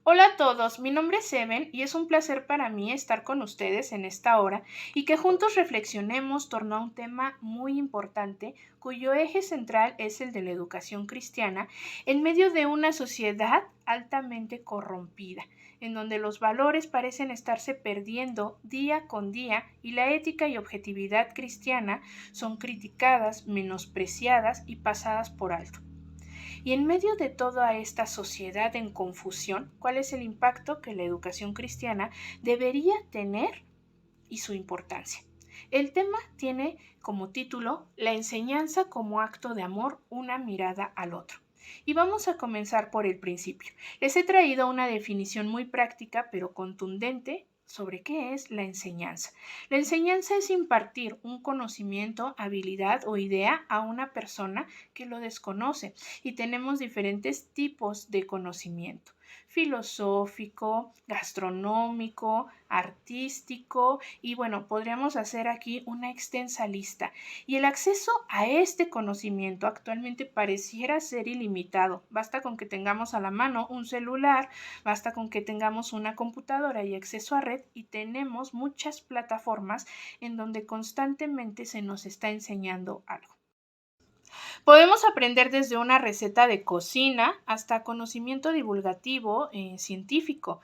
Hola a todos, mi nombre es Eben y es un placer para mí estar con ustedes en esta hora y que juntos reflexionemos torno a un tema muy importante cuyo eje central es el de la educación cristiana en medio de una sociedad altamente corrompida, en donde los valores parecen estarse perdiendo día con día y la ética y objetividad cristiana son criticadas, menospreciadas y pasadas por alto. Y en medio de toda esta sociedad en confusión, ¿cuál es el impacto que la educación cristiana debería tener y su importancia? El tema tiene como título La enseñanza como acto de amor, una mirada al otro. Y vamos a comenzar por el principio. Les he traído una definición muy práctica pero contundente sobre qué es la enseñanza. La enseñanza es impartir un conocimiento, habilidad o idea a una persona que lo desconoce y tenemos diferentes tipos de conocimiento: filosófico, gastronómico, artístico y bueno, podríamos hacer aquí una extensa lista. Y el acceso a este conocimiento actualmente pareciera ser ilimitado. Basta con que tengamos a la mano un celular, basta con que tengamos una computadora y acceso a red y tenemos muchas plataformas en donde constantemente se nos está enseñando algo. Podemos aprender desde una receta de cocina hasta conocimiento divulgativo científico.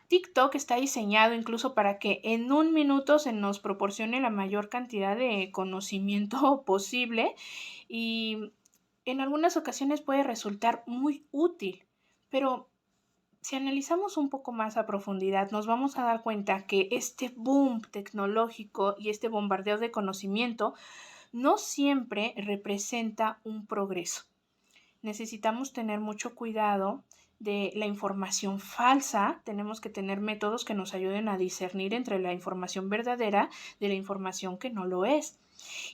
TikTok está diseñado incluso para que en un minuto se nos proporcione la mayor cantidad de conocimiento posible y en algunas ocasiones puede resultar muy útil, pero si analizamos un poco más a profundidad, nos vamos a dar cuenta que este boom tecnológico y este bombardeo de conocimiento no siempre representa un progreso. Necesitamos tener mucho cuidado de la información falsa. Tenemos que tener métodos que nos ayuden a discernir entre la información verdadera de la información que no lo es.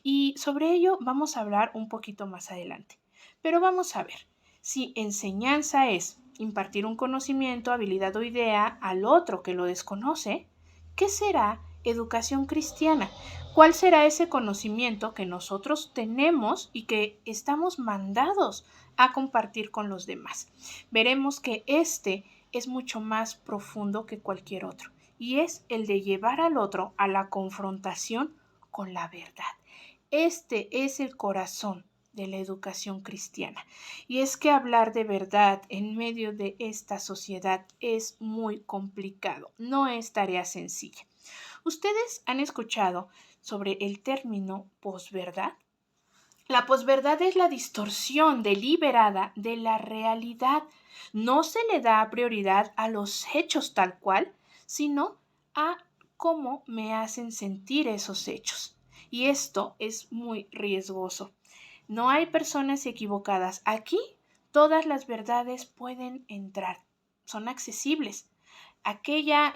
Y sobre ello vamos a hablar un poquito más adelante. Pero vamos a ver, si enseñanza es impartir un conocimiento, habilidad o idea al otro que lo desconoce, ¿qué será educación cristiana? ¿Cuál será ese conocimiento que nosotros tenemos y que estamos mandados a compartir con los demás? Veremos que este es mucho más profundo que cualquier otro y es el de llevar al otro a la confrontación con la verdad. Este es el corazón de la educación cristiana. Y es que hablar de verdad en medio de esta sociedad es muy complicado, no es tarea sencilla. ¿Ustedes han escuchado sobre el término posverdad? La posverdad es la distorsión deliberada de la realidad. No se le da prioridad a los hechos tal cual, sino a cómo me hacen sentir esos hechos. Y esto es muy riesgoso. No hay personas equivocadas. Aquí todas las verdades pueden entrar, son accesibles. Aquella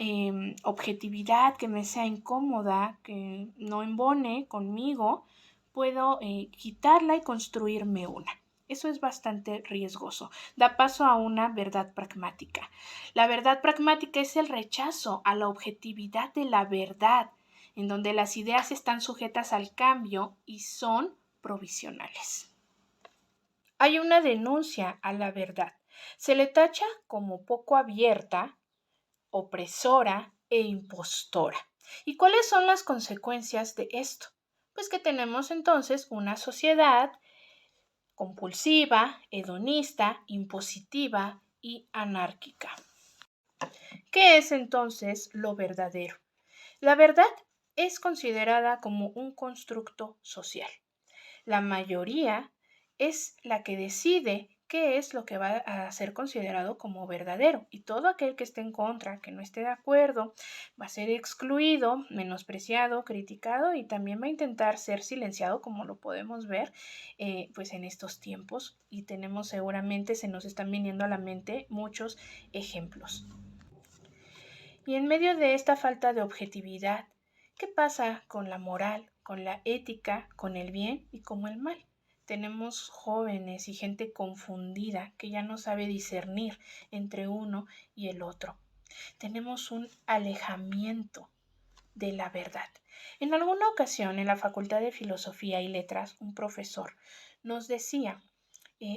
objetividad que me sea incómoda, que no embone conmigo, puedo quitarla y construirme una. Eso es bastante riesgoso. Da paso a una verdad pragmática. La verdad pragmática es el rechazo a la objetividad de la verdad, en donde las ideas están sujetas al cambio y son provisionales. Hay una denuncia a la verdad. Se le tacha como poco abierta, opresora e impostora. ¿Y cuáles son las consecuencias de esto? Pues que tenemos entonces una sociedad compulsiva, hedonista, impositiva y anárquica. ¿Qué es entonces lo verdadero? La verdad es considerada como un constructo social. La mayoría es la que decide qué es lo que va a ser considerado como verdadero y todo aquel que esté en contra, que no esté de acuerdo, va a ser excluido, menospreciado, criticado y también va a intentar ser silenciado, como lo podemos ver pues en estos tiempos, y tenemos seguramente, se nos están viniendo a la mente muchos ejemplos. Y en medio de esta falta de objetividad, ¿qué pasa con la moral, con la ética, con el bien y con el mal? Tenemos jóvenes y gente confundida que ya no sabe discernir entre uno y el otro. Tenemos un alejamiento de la verdad. En alguna ocasión en la Facultad de Filosofía y Letras, un profesor nos decía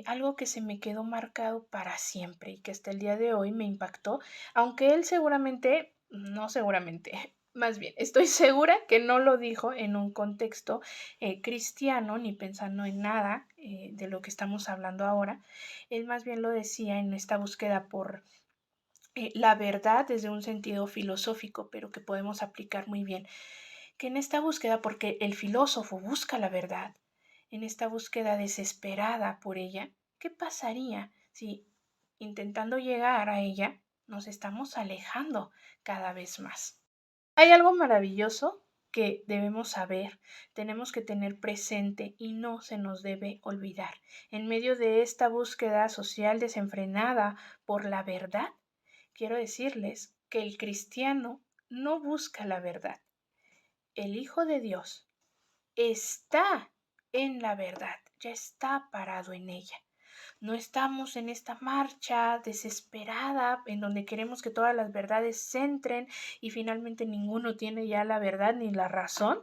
algo que se me quedó marcado para siempre y que hasta el día de hoy me impactó, aunque él seguramente, no seguramente, más bien, estoy segura que no lo dijo en un contexto cristiano ni pensando en nada de lo que estamos hablando ahora. Él más bien lo decía en esta búsqueda por la verdad desde un sentido filosófico, pero que podemos aplicar muy bien, que en esta búsqueda, porque el filósofo busca la verdad, en esta búsqueda desesperada por ella, ¿qué pasaría si intentando llegar a ella nos estamos alejando cada vez más? Hay algo maravilloso que debemos saber, tenemos que tener presente y no se nos debe olvidar. En medio de esta búsqueda social desenfrenada por la verdad, quiero decirles que el cristiano no busca la verdad. El Hijo de Dios está en la verdad, ya está parado en ella. No estamos en esta marcha desesperada en donde queremos que todas las verdades se entren y finalmente ninguno tiene ya la verdad ni la razón.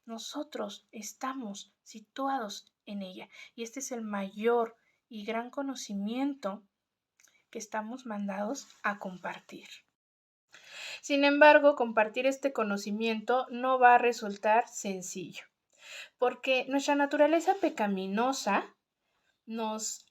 Nosotros estamos situados en ella y este es el mayor y gran conocimiento que estamos mandados a compartir. Sin embargo, compartir este conocimiento no va a resultar sencillo, porque nuestra naturaleza pecaminosa nos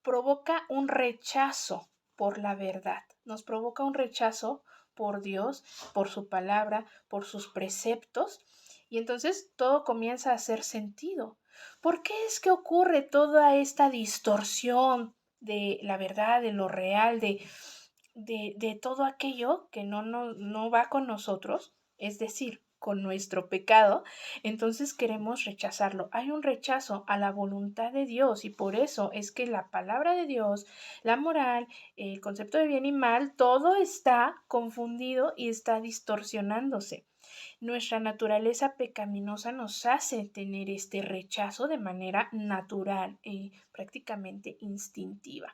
provoca un rechazo por la verdad, nos provoca un rechazo por Dios, por su palabra, por sus preceptos, y entonces todo comienza a hacer sentido. ¿Por qué es que ocurre toda esta distorsión de la verdad, de lo real, de todo aquello que no va con nosotros, es decir, con nuestro pecado? Entonces queremos rechazarlo. Hay un rechazo a la voluntad de Dios y por eso es que la palabra de Dios, la moral, el concepto de bien y mal, todo está confundido y está distorsionándose. Nuestra naturaleza pecaminosa nos hace tener este rechazo de manera natural y prácticamente instintiva.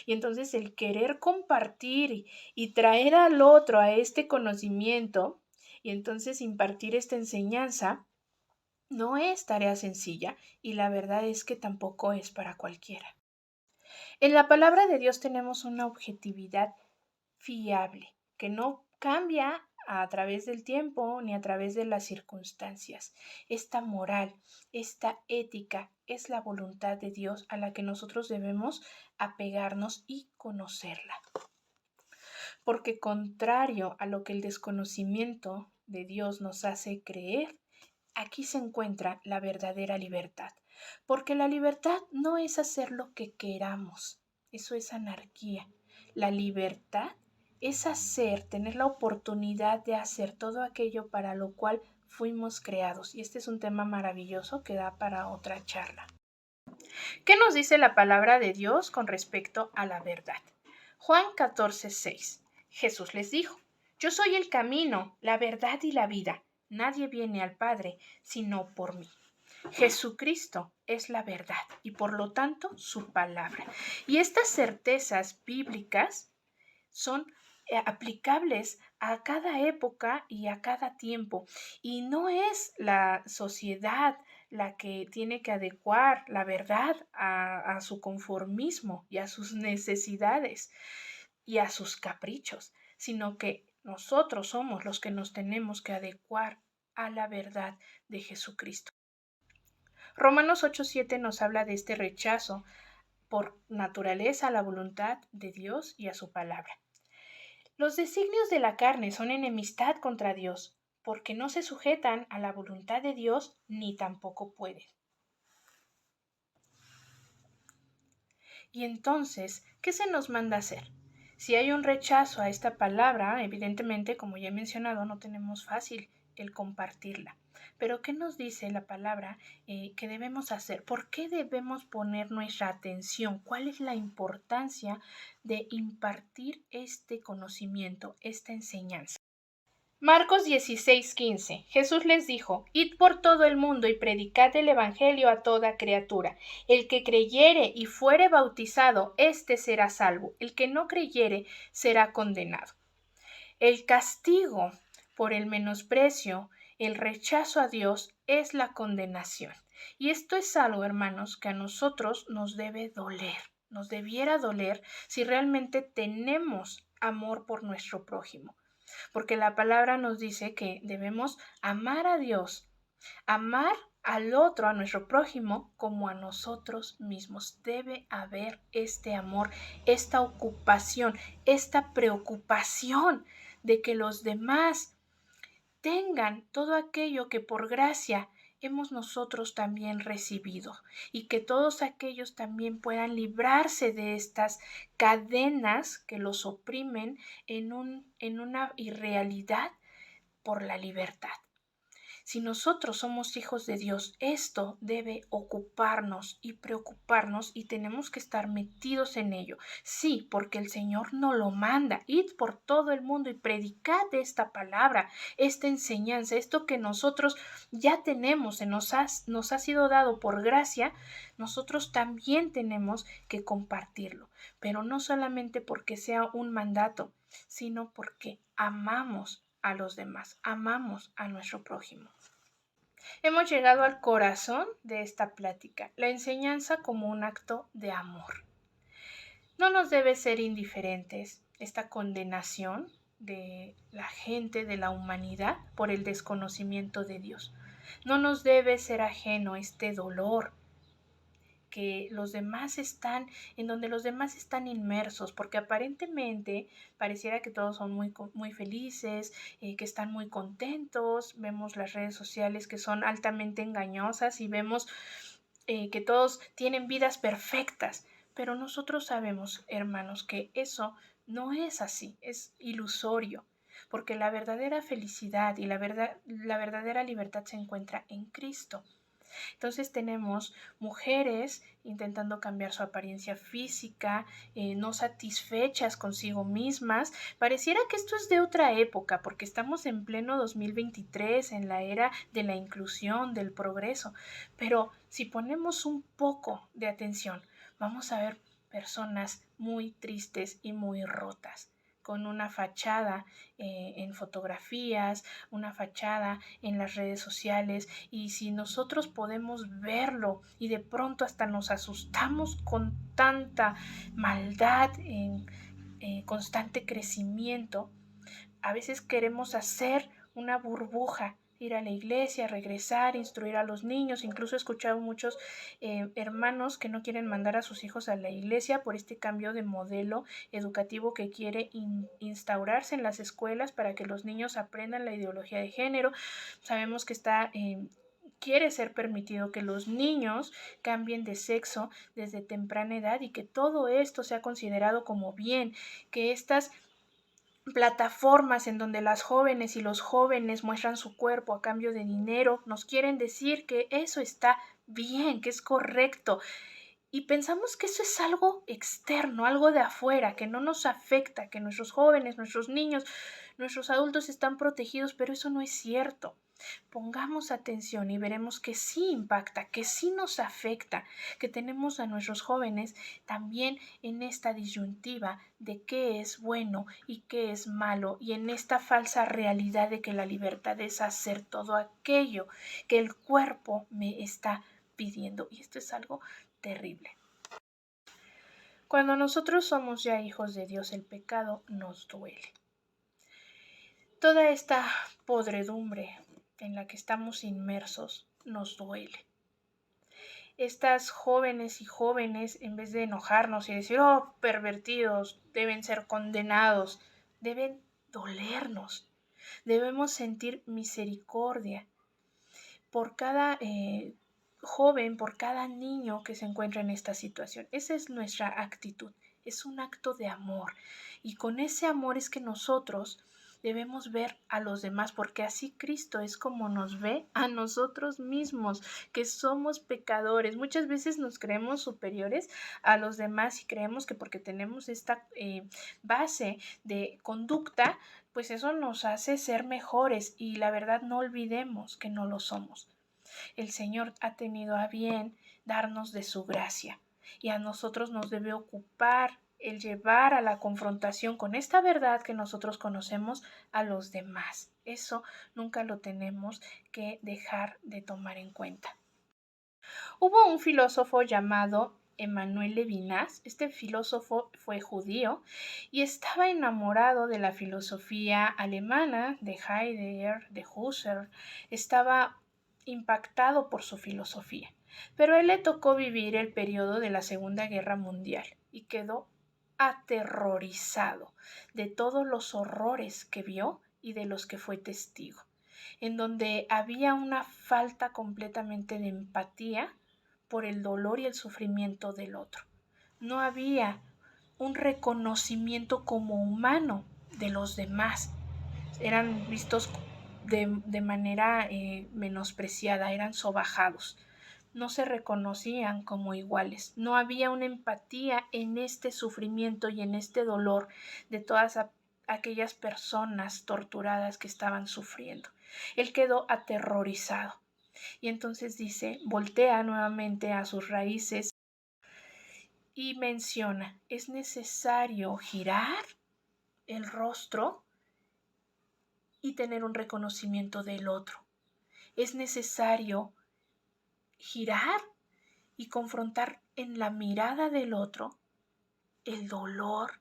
Y entonces el querer compartir y traer al otro a este conocimiento y entonces impartir esta enseñanza no es tarea sencilla y la verdad es que tampoco es para cualquiera. En la palabra de Dios tenemos una objetividad fiable, que no cambia a través del tiempo ni a través de las circunstancias. Esta moral, esta ética es la voluntad de Dios a la que nosotros debemos apegarnos y conocerla. Porque contrario a lo que el desconocimiento de Dios nos hace creer, aquí se encuentra la verdadera libertad. Porque la libertad no es hacer lo que queramos, eso es anarquía. La libertad es hacer, tener la oportunidad de hacer todo aquello para lo cual fuimos creados. Y este es un tema maravilloso que da para otra charla. ¿Qué nos dice la palabra de Dios con respecto a la verdad? Juan 14:6. Jesús les dijo: Yo soy el camino, la verdad y la vida. Nadie viene al Padre sino por mí. Jesucristo es la verdad y por lo tanto su palabra. Y estas certezas bíblicas son aplicables a cada época y a cada tiempo. Y no es la sociedad la que tiene que adecuar la verdad a su conformismo y a sus necesidades y a sus caprichos, sino que nosotros somos los que nos tenemos que adecuar a la verdad de Jesucristo. Romanos 8:7 nos habla de este rechazo por naturaleza a la voluntad de Dios y a su palabra. Los designios de la carne son enemistad contra Dios, porque no se sujetan a la voluntad de Dios ni tampoco pueden. Y entonces, ¿qué se nos manda hacer? Si hay un rechazo a esta palabra, evidentemente, como ya he mencionado, no tenemos fácil el compartirla. Pero ¿qué nos dice la palabra que debemos hacer? ¿Por qué debemos poner nuestra atención? ¿Cuál es la importancia de impartir este conocimiento, esta enseñanza? Marcos 16:15. Jesús les dijo: Id por todo el mundo y predicad el evangelio a toda criatura. El que creyere y fuere bautizado, éste será salvo. El que no creyere será condenado. El castigo por el menosprecio, el rechazo a Dios es la condenación. Y esto es algo, hermanos, que a nosotros nos debe doler, nos debiera doler si realmente tenemos amor por nuestro prójimo, porque la palabra nos dice que debemos amar a Dios, amar al otro, a nuestro prójimo, como a nosotros mismos. Debe haber este amor, esta ocupación, esta preocupación de que los demás tengan todo aquello que por gracia hemos nosotros también recibido, y que todos aquellos también puedan librarse de estas cadenas que los oprimen en una irrealidad por la libertad. Si nosotros somos hijos de Dios, esto debe ocuparnos y preocuparnos, y tenemos que estar metidos en ello. Sí, porque el Señor nos lo manda. Id por todo el mundo y predicad esta palabra, esta enseñanza, esto que nosotros ya tenemos, nos ha sido dado por gracia. Nosotros también tenemos que compartirlo, pero no solamente porque sea un mandato, sino porque amamos a los demás, amamos a nuestro prójimo. Hemos llegado al corazón de esta plática, la enseñanza como un acto de amor. No nos debe ser indiferentes esta condenación de la gente, de la humanidad, por el desconocimiento de Dios. No nos debe ser ajeno este dolor que los demás están, en donde los demás están inmersos, porque aparentemente pareciera que todos son muy felices, que están muy contentos. Vemos las redes sociales que son altamente engañosas y vemos que todos tienen vidas perfectas, pero nosotros sabemos, hermanos, que eso no es así, es ilusorio, porque la verdadera felicidad y la verdadera libertad se encuentra en Cristo. Entonces tenemos mujeres intentando cambiar su apariencia física, no satisfechas consigo mismas. Pareciera que esto es de otra época, porque estamos en pleno 2023, en la era de la inclusión, del progreso. Pero si ponemos un poco de atención, vamos a ver personas muy tristes y muy rotas, con una fachada en fotografías, una fachada en las redes sociales, y si nosotros podemos verlo y de pronto hasta nos asustamos con tanta maldad en constante crecimiento, a veces queremos hacer una burbuja, ir a la iglesia, regresar, instruir a los niños. Incluso he escuchado muchos hermanos que no quieren mandar a sus hijos a la iglesia por este cambio de modelo educativo que quiere instaurarse en las escuelas para que los niños aprendan la ideología de género. Sabemos que quiere ser permitido que los niños cambien de sexo desde temprana edad, y que todo esto sea considerado como bien, que estas plataformas en donde las jóvenes y los jóvenes muestran su cuerpo a cambio de dinero nos quieren decir que eso está bien, que es correcto. Y pensamos que eso es algo externo, algo de afuera, que no nos afecta, que nuestros jóvenes, nuestros niños, nuestros adultos están protegidos, pero eso no es cierto. Pongamos atención y veremos que sí impacta, que sí nos afecta, que tenemos a nuestros jóvenes también en esta disyuntiva de qué es bueno y qué es malo, y en esta falsa realidad de que la libertad es hacer todo aquello que el cuerpo me está pidiendo. Y esto es algo terrible. Cuando nosotros somos ya hijos de Dios, el pecado nos duele. Toda esta podredumbre en la que estamos inmersos nos duele. Estas jóvenes y jóvenes, en vez de enojarnos y decir, oh, pervertidos, deben ser condenados, deben dolernos. Debemos sentir misericordia por cada joven, por cada niño que se encuentra en esta situación. Esa es nuestra actitud, es un acto de amor, y con ese amor es que nosotros debemos ver a los demás, porque así Cristo es como nos ve a nosotros mismos, que somos pecadores. Muchas veces nos creemos superiores a los demás y creemos que porque tenemos esta base de conducta, pues eso nos hace ser mejores, y la verdad no olvidemos que no lo somos. El Señor ha tenido a bien darnos de su gracia, y a nosotros nos debe ocupar el llevar a la confrontación con esta verdad que nosotros conocemos a los demás. Eso nunca lo tenemos que dejar de tomar en cuenta. Hubo un filósofo llamado Emmanuel Levinas. Este filósofo fue judío y estaba enamorado de la filosofía alemana, de Heidegger, de Husserl. Estaba impactado por su filosofía. Pero a él le tocó vivir el periodo de la Segunda Guerra Mundial y quedó aterrorizado de todos los horrores que vio y de los que fue testigo, en donde había una falta completamente de empatía por el dolor y el sufrimiento del otro. No había un reconocimiento como humano de los demás. Eran vistos de manera menospreciada, eran sobajados. No se reconocían como iguales. No había una empatía en este sufrimiento y en este dolor de todas aquellas personas torturadas que estaban sufriendo. Él quedó aterrorizado. Y entonces dice, voltea nuevamente a sus raíces y menciona, es necesario girar el rostro y tener un reconocimiento del otro. Es necesario girar y confrontar en la mirada del otro el dolor,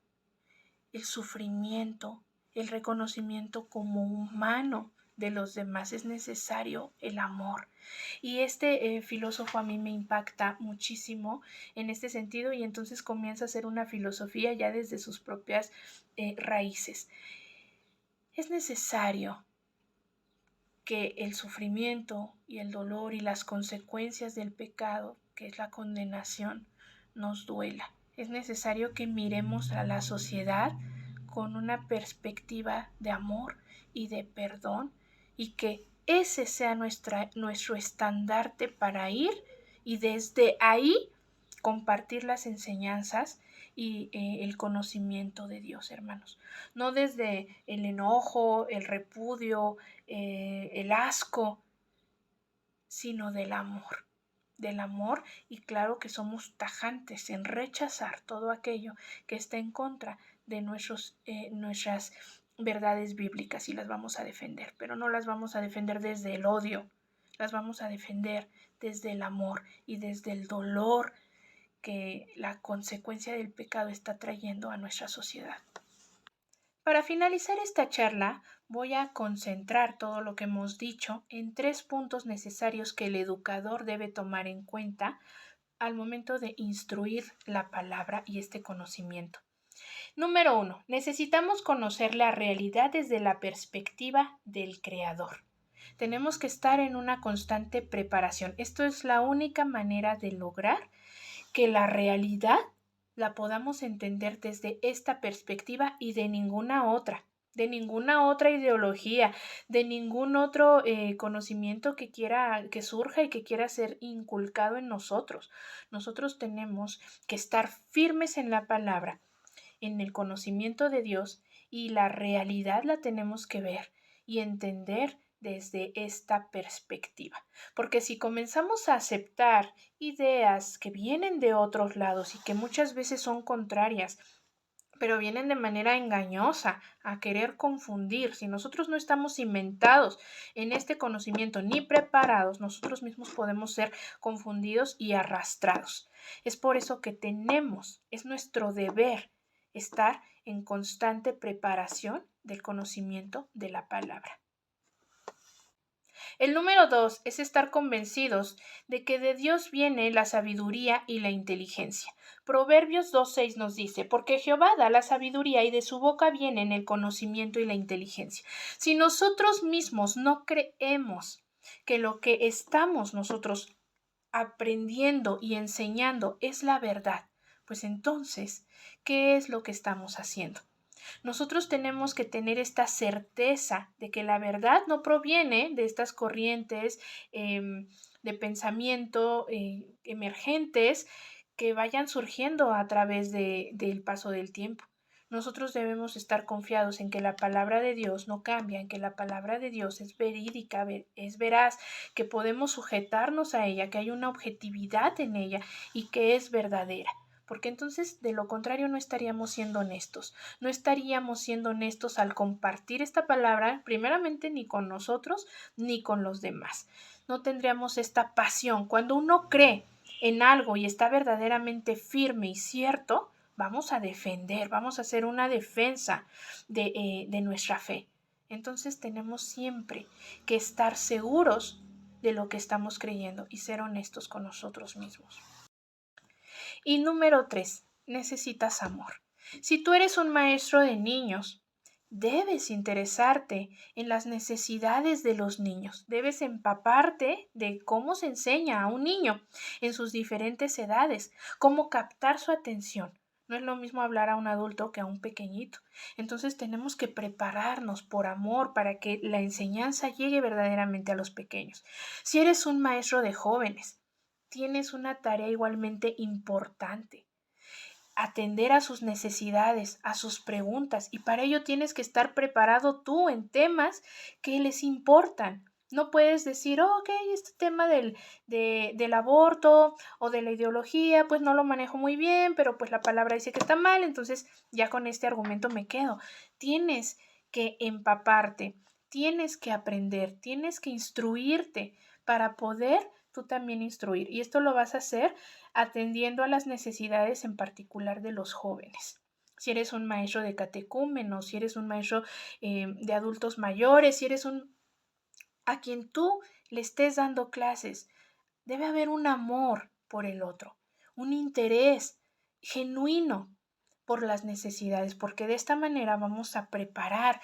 el sufrimiento, el reconocimiento como humano de los demás. Es necesario el amor. Y este filósofo a mí me impacta muchísimo en este sentido, y entonces comienza a hacer una filosofía ya desde sus propias raíces. Es necesario que el sufrimiento y el dolor y las consecuencias del pecado, que es la condenación, nos duela. Es necesario que miremos a la sociedad con una perspectiva de amor y de perdón, y que ese sea nuestro estandarte para ir y desde ahí compartir las enseñanzas y el conocimiento de Dios, hermanos. No desde el enojo, el repudio, el asco, sino del amor. Del amor, y claro que somos tajantes en rechazar todo aquello que está en contra de nuestras verdades bíblicas, y las vamos a defender, pero no las vamos a defender desde el odio, las vamos a defender desde el amor y desde el dolor que la consecuencia del pecado está trayendo a nuestra sociedad. Para finalizar esta charla, voy a concentrar todo lo que hemos dicho en 3 puntos necesarios que el educador debe tomar en cuenta al momento de instruir la palabra y este conocimiento. Número 1. Necesitamos conocer la realidad desde la perspectiva del Creador. Tenemos que estar en una constante preparación. Esto es la única manera de lograr que la realidad la podamos entender desde esta perspectiva y de ninguna otra ideología, de ningún otro conocimiento que surja y que quiera ser inculcado en nosotros. Nosotros tenemos que estar firmes en la palabra, en el conocimiento de Dios, y la realidad la tenemos que ver y entender desde esta perspectiva. Porque si comenzamos a aceptar ideas que vienen de otros lados y que muchas veces son contrarias, pero vienen de manera engañosa a querer confundir, si nosotros no estamos cimentados en este conocimiento ni preparados, nosotros mismos podemos ser confundidos y arrastrados. Es por eso que es nuestro deber estar en constante preparación del conocimiento de la palabra. El número 2 es estar convencidos de que de Dios viene la sabiduría y la inteligencia. Proverbios 2:6 nos dice, porque Jehová da la sabiduría y de su boca vienen el conocimiento y la inteligencia. Si nosotros mismos no creemos que lo que estamos nosotros aprendiendo y enseñando es la verdad, pues entonces, ¿qué es lo que estamos haciendo? Nosotros tenemos que tener esta certeza de que la verdad no proviene de estas corrientes de pensamiento emergentes que vayan surgiendo a través del paso del tiempo. Nosotros debemos estar confiados en que la palabra de Dios no cambia, en que la palabra de Dios es verídica, es veraz, que podemos sujetarnos a ella, que hay una objetividad en ella y que es verdadera. Porque entonces, de lo contrario, no estaríamos siendo honestos. No estaríamos siendo honestos al compartir esta palabra, primeramente, ni con nosotros ni con los demás. no tendríamos esta pasión. Cuando uno cree en algo y está verdaderamente firme y cierto, vamos a defender, vamos a hacer una defensa de nuestra fe. Entonces tenemos siempre que estar seguros de lo que estamos creyendo y ser honestos con nosotros mismos. Y número 3, necesitas amor. Si tú eres un maestro de niños, debes interesarte en las necesidades de los niños. Debes empaparte de cómo se enseña a un niño en sus diferentes edades, cómo captar su atención. No es lo mismo hablar a un adulto que a un pequeñito. Entonces tenemos que prepararnos por amor para que la enseñanza llegue verdaderamente a los pequeños. Si eres un maestro de jóvenes, tienes una tarea igualmente importante: atender a sus necesidades, a sus preguntas, y para ello tienes que estar preparado tú en temas que les importan. No puedes decir, ok, este tema del aborto o de la ideología, pues no lo manejo muy bien, pero pues la palabra dice que está mal, entonces ya con este argumento me quedo. Tienes que empaparte, tienes que aprender, tienes que instruirte para poder tú también instruir. Y esto lo vas a hacer atendiendo a las necesidades en particular de los jóvenes. Si eres un maestro de catecúmenos, si eres un maestro de adultos mayores, si eres a quien tú le estés dando clases, debe haber un amor por el otro, un interés genuino por las necesidades, porque de esta manera vamos a preparar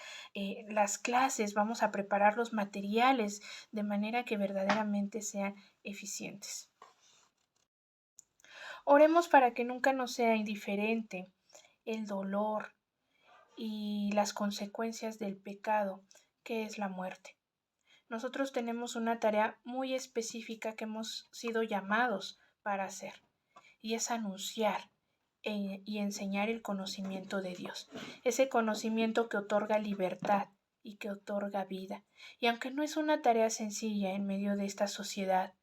las clases, vamos a preparar los materiales de manera que verdaderamente sean eficientes. Oremos para que nunca nos sea indiferente el dolor y las consecuencias del pecado, que es la muerte. Nosotros tenemos una tarea muy específica que hemos sido llamados para hacer, y es anunciar y enseñar el conocimiento de Dios, ese conocimiento que otorga libertad y que otorga vida. Y aunque no es una tarea sencilla en medio de esta sociedad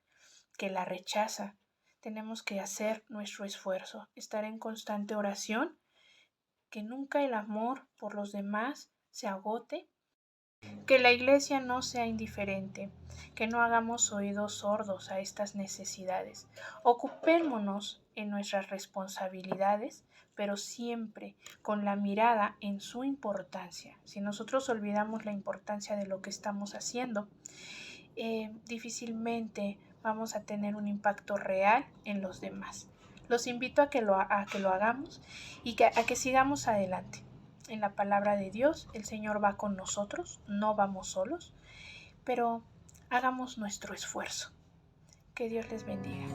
que la rechaza, tenemos que hacer nuestro esfuerzo, estar en constante oración, que nunca el amor por los demás se agote, que la iglesia no sea indiferente, que no hagamos oídos sordos a estas necesidades. Ocupémonos en nuestras responsabilidades, pero siempre con la mirada en su importancia. Si nosotros olvidamos la importancia de lo que estamos haciendo, difícilmente vamos a tener un impacto real en los demás. Los invito a que lo hagamos y a que sigamos adelante. En la palabra de Dios, el Señor va con nosotros, no vamos solos, pero hagamos nuestro esfuerzo. Que Dios les bendiga.